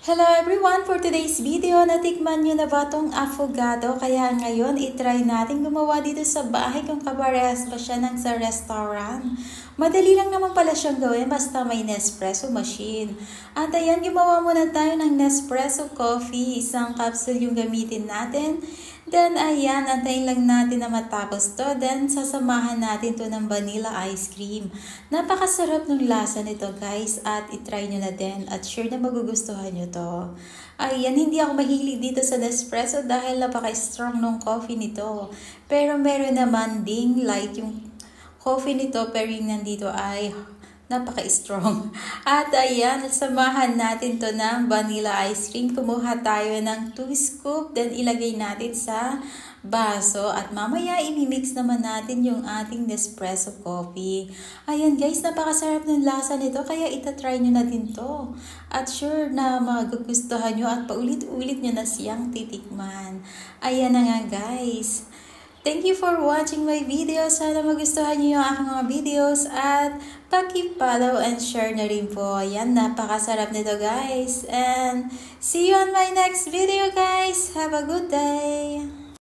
Hello everyone! For today's video, natikman nyo na ba itong affogato? Kaya ngayon, itry natin gumawa dito sa bahay kung kaparehas ba siya ng sa restaurant. Madali lang naman pala siyang gawin basta may Nespresso machine. At ayan, gumawa muna tayo ng Nespresso coffee. Isang capsule yung gamitin natin. Then ayan, antayin lang natin na matapos to. Then sasamahan natin to ng vanilla ice cream. Napakasarap ng lasa nito guys at itry nyo na din at sure na magugustuhan nyo to. Ayan, hindi ako mahilig dito sa Nespresso dahil napaka-strong ng coffee nito. Pero meron naman ding light yung coffee nito pero yung nandito ay napaka-strong. At ayan, samahan natin to ng vanilla ice cream. Kumuha tayo ng 2 scoop, then ilagay natin sa baso. At mamaya, imimix naman natin yung ating Nespresso coffee. Ayan guys, napakasarap ng lasa nito, kaya itatry nyo na din to. At sure na magugustuhan nyo at paulit-ulit nyo na siyang titikman. Ayan na nga guys. Thank you for watching my video. Sana magustuhan niyo yung aking mga videos at paki-follow and share na rin po. Ayan, napakasarap nito guys. And see you on my next video guys. Have a good day.